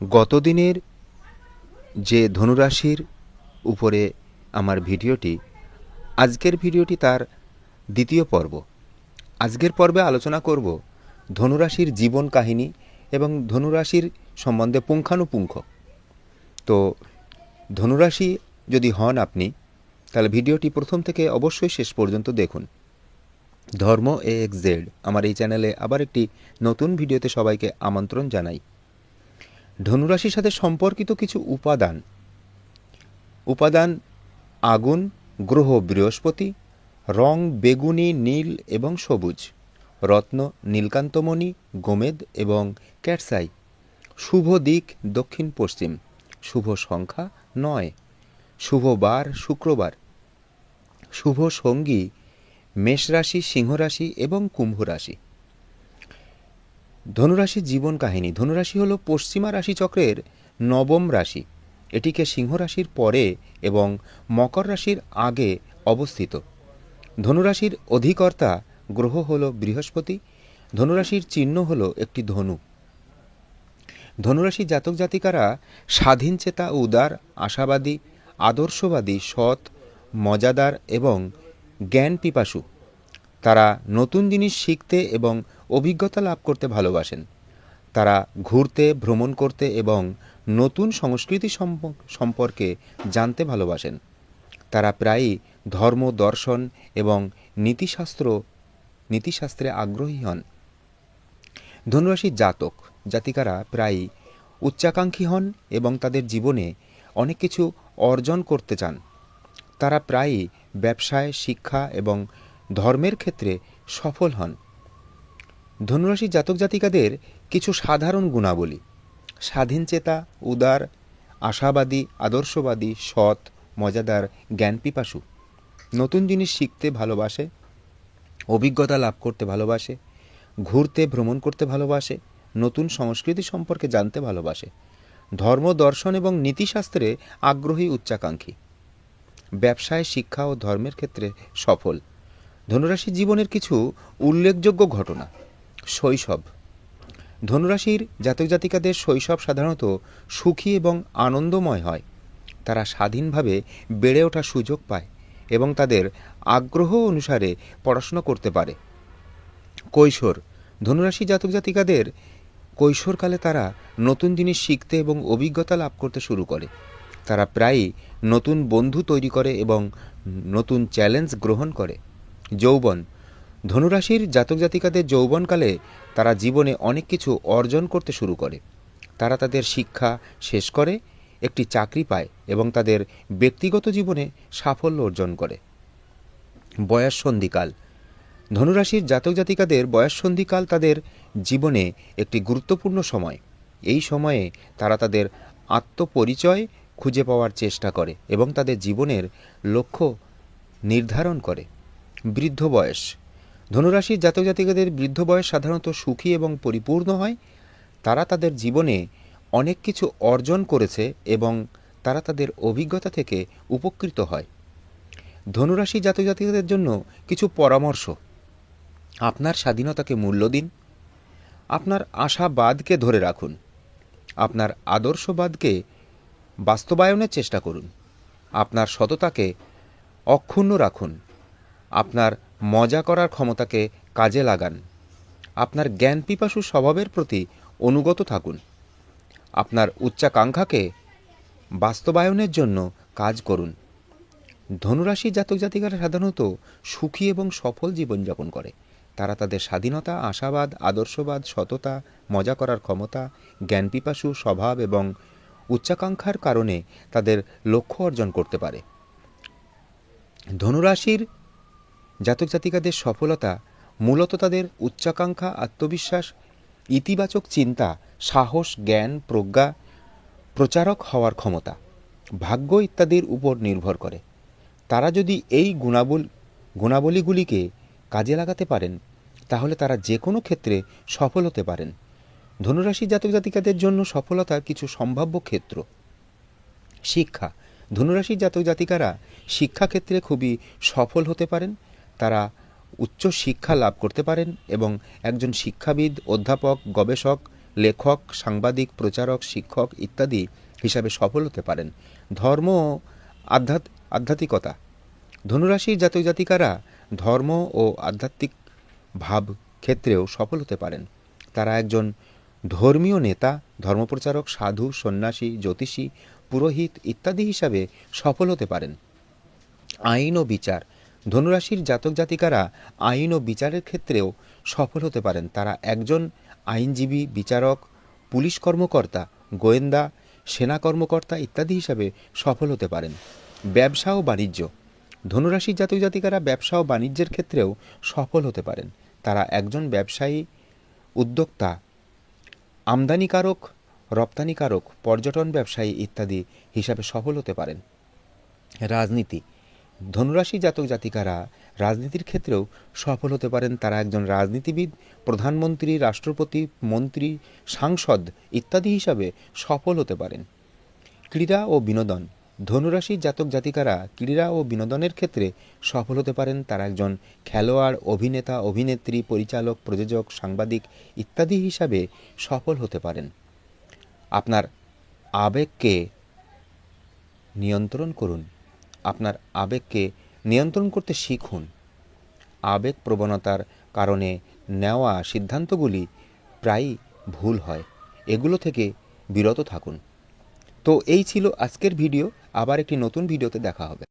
গতদিনের যে ধনুরাশির উপরে আমার ভিডিওটি, আজকের ভিডিওটি তার দ্বিতীয় পর্ব। আজকের পর্বে আলোচনা করব ধনুরাশির জীবন কাহিনী এবং ধনুরাশির সম্বন্ধে পুঙ্খানুপুঙ্খ। তো ধনুরাশি যদি হন আপনি, তাহলে ভিডিওটি প্রথম থেকে অবশ্যই শেষ পর্যন্ত দেখুন। ধর্ম AXZ আমার এই চ্যানেলে আবার একটি নতুন ভিডিওতে সবাইকে আমন্ত্রণ জানাই। ধনুরাশির সাথে সম্পর্কিত কিছু উপাদান আগুন, গ্রহ বৃহস্পতি, রং বেগুনি, নীল এবং সবুজ, রত্ন নীলকান্তমণি, গোমেদ এবং ক্যাটসাই, শুভ দিক দক্ষিণ পশ্চিম, শুভ সংখ্যা 9, শুভ বার শুক্রবার, শুভ সঙ্গী মেষ রাশি, সিংহ রাশি এবং কুম্ভ রাশি। ধনুরাশির জীবন কাহিনী। ধনুরাশি হল পশ্চিমা রাশিচক্রের নবম রাশি। এটিকে সিংহ রাশির পরে এবং মকর রাশির আগে অবস্থিত। ধনুরাশির অধিকর্তা গ্রহ হল বৃহস্পতি। ধনুরাশির চিহ্ন হল একটি ধনু। ধনুরাশির জাতক জাতিকারা স্বাধীনচেতা, উদার, আশাবাদী, আদর্শবাদী, সৎ, মজাদার এবং জ্ঞান পিপাসু। তারা নতুন জিনিস শিখতে এবং অভিজ্ঞতা লাভ করতে ভালোবাসেন। তারা ঘুরতে, ভ্রমণ করতে এবং নতুন সংস্কৃতি সম্পর্কে জানতে ভালোবাসেন। তারা প্রায়ই ধর্ম, দর্শন এবং নীতিশাস্ত্রে আগ্রহী হন। ধনুরাশির জাতক জাতিকারা প্রায়ই উচ্চাকাঙ্ক্ষী হন এবং তাদের জীবনে অনেক কিছু অর্জন করতে চান। তারা প্রায়ই ব্যবসায়, শিক্ষা এবং ধর্মের ক্ষেত্রে সফল হন। ধনুরাশির জাতক জাতিকাদের কিছু সাধারণ গুণাবলী: স্বাধীনচেতা, উদার, আশাবাদী, আদর্শবাদী, সৎ, মজাদার, জ্ঞানপিপাসু। নতুন জিনিস শিখতে ভালোবাসে, অভিজ্ঞতা লাভ করতে ভালোবাসে, ঘুরতে, ভ্রমণ করতে ভালোবাসে, নতুন সংস্কৃতি সম্পর্কে জানতে ভালোবাসে, ধর্ম, দর্শন এবং নীতিশাস্ত্রে আগ্রহী, উচ্চাকাঙ্ক্ষী, ব্যবসায়, শিক্ষা ও ধর্মের ক্ষেত্রে সফল। ধনুরাশির জীবনের কিছু উল্লেখযোগ্য ঘটনা। শৈশব। ধনুরাশির জাতক জাতিকাদের শৈশব সাধারণত সুখী এবং আনন্দময় হয়। তারা স্বাধীনভাবে বেড়ে ওঠার সুযোগ পায় এবং তাদের আগ্রহ অনুসারে পড়াশোনা করতে পারে। কৈশোর। ধনুরাশি জাতক জাতিকাদের কৈশোরকালে তারা নতুন জিনিস শিখতে এবং অভিজ্ঞতা লাভ করতে শুরু করে। তারা প্রায়ই নতুন বন্ধু তৈরি করে এবং নতুন চ্যালেঞ্জ গ্রহণ করে। যৌবন। ধনুরাশির জাতক জাতিকাদের যৌবনকালে তারা জীবনে অনেক কিছু অর্জন করতে শুরু করে। তারা তাদের শিক্ষা শেষ করে, একটি চাকরি পায় এবং তাদের ব্যক্তিগত জীবনে সাফল্য অর্জন করে। বয়ঃসন্ধিকাল। ধনুরাশির জাতক জাতিকাদের বয়ঃসন্ধিকাল তাদের জীবনে একটি গুরুত্বপূর্ণ সময়। এই সময়ে তারা তাদের আত্মপরিচয় খুঁজে পাওয়ার চেষ্টা করে এবং তাদের জীবনের লক্ষ্য নির্ধারণ করে। বৃদ্ধ বয়স। ধনুরাশির জাতক জাতিকাদের বৃদ্ধ বয়স সাধারণত সুখী এবং পরিপূর্ণ হয়। তারা তাদের জীবনে অনেক কিছু অর্জন করেছে এবং তারা তাদের অভিজ্ঞতা থেকে উপকৃত হয়। ধনুরাশি জাতক জাতিকাদের জন্য কিছু পরামর্শ: আপনার স্বাধীনতাকে মূল্য দিন, আপনার আশাবাদকে ধরে রাখুন, আপনার আদর্শবাদকে বাস্তবায়নের চেষ্টা করুন, আপনার সততাকে অক্ষুণ্ণ রাখুন, আপনার মজা করার ক্ষমতাকে কাজে লাগান, আপনার জ্ঞান পিপাসু স্বভাবের প্রতি অনুগত থাকুন, আপনার উচ্চাকাঙ্ক্ষাকে বাস্তবায়নের জন্য কাজ করুন। ধনুরাশি জাতক জাতিকারা সাধারণত সুখী এবং সফল জীবনযাপন করে। তারা তাদের স্বাধীনতা, আশাবাদ, আদর্শবাদ, সততা, মজা করার ক্ষমতা, জ্ঞানপিপাসু স্বভাব এবং উচ্চাকাঙ্ক্ষার কারণে তাদের লক্ষ্য অর্জন করতে পারে। ধনুরাশির জাতক জাতিকাদের সফলতা মূলত তাদের উচ্চাকাঙ্ক্ষা, আত্মবিশ্বাস, ইতিবাচক চিন্তা, সাহস, জ্ঞান, প্রজ্ঞা, প্রচারক হওয়ার ক্ষমতা, ভাগ্য ইত্যাদির উপর নির্ভর করে। তারা যদি এই গুণাবলীগুলিকে কাজে লাগাতে পারেন, তাহলে তারা যে কোনো ক্ষেত্রে সফল হতে পারেন। ধনুরাশি জাতক জাতিকাদের জন্য সফলতার কিছু সম্ভাব্য ক্ষেত্র: শিক্ষা। ধনুরাশি জাতক জাতিকারা শিক্ষাক্ষেত্রে খুবই সফল হতে পারেন। তারা উচ্চ শিক্ষা লাভ করতে পারেন এবং একজন শিক্ষাবিদ, অধ্যাপক, গবেষক লেখক, সাংবাদিক, প্রচারক, শিক্ষক ইত্যাদি হিসাবে সফল হতে পারেন। ধর্ম ও আধ্যাত্মিকতা। ধনুরাশির জাতক জাতিকারা ধর্ম ও আধ্যাত্মিক ভাব ক্ষেত্রেও সফল হতে পারেন। তারা একজন ধর্মীয় নেতা, ধর্মপ্রচারক, সাধু, সন্ন্যাসী, জ্যোতিষী, পুরোহিত ইত্যাদি হিসাবে সফল হতে পারেন। আইন ও বিচার। ধনুরাশির জাতক জাতিকারা আইন ও বিচারের ক্ষেত্রেও সফল হতে পারেন। তারা একজন আইনজীবী, বিচারক, পুলিশ কর্মকর্তা, গোয়েন্দা, সেনা কর্মকর্তা ইত্যাদি হিসাবে সফল হতে পারেন। ব্যবসা ও বাণিজ্য। ধনুরাশির জাতক জাতিকারা ব্যবসা ও বাণিজ্যের ক্ষেত্রেও সফল হতে পারেন। তারা একজন ব্যবসায়ী, উদ্যোক্তা, আমদানিকারক, রপ্তানিকারক, পর্যটন ব্যবসায়ী ইত্যাদি হিসাবে সফল হতে পারেন। রাজনীতি। ধনুরাশি জাতক জাতিকারা রাজনীতির ক্ষেত্রেও সফল হতে পারেন। তারা একজন রাজনীতিবিদ, প্রধানমন্ত্রী, রাষ্ট্রপতি, মন্ত্রী, সাংসদ ইত্যাদি হিসাবে সফল হতে পারেন। ক্রীড়া ও বিনোদন। ধনুরাশির জাতক জাতিকারা ক্রীড়া ও বিনোদনের ক্ষেত্রে সফল হতে পারেন। তারা একজন খেলোয়াড়, অভিনেতা, অভিনেত্রী, পরিচালক, প্রযোজক, সাংবাদিক ইত্যাদি হিসাবে সফল হতে পারেন। আপনার আবেগকে নিয়ন্ত্রণ করুন। আপনার আবেগকে নিয়ন্ত্রণ করতে শিখুন। আবেগ প্রবণতার কারণে নেওয়া সিদ্ধান্তগুলি প্রায়ই ভুল হয়। এগুলো থেকে বিরত থাকুন। তো এই ছিল আজকের ভিডিও। আবার একটি নতুন ভিডিওতে দেখা হবে।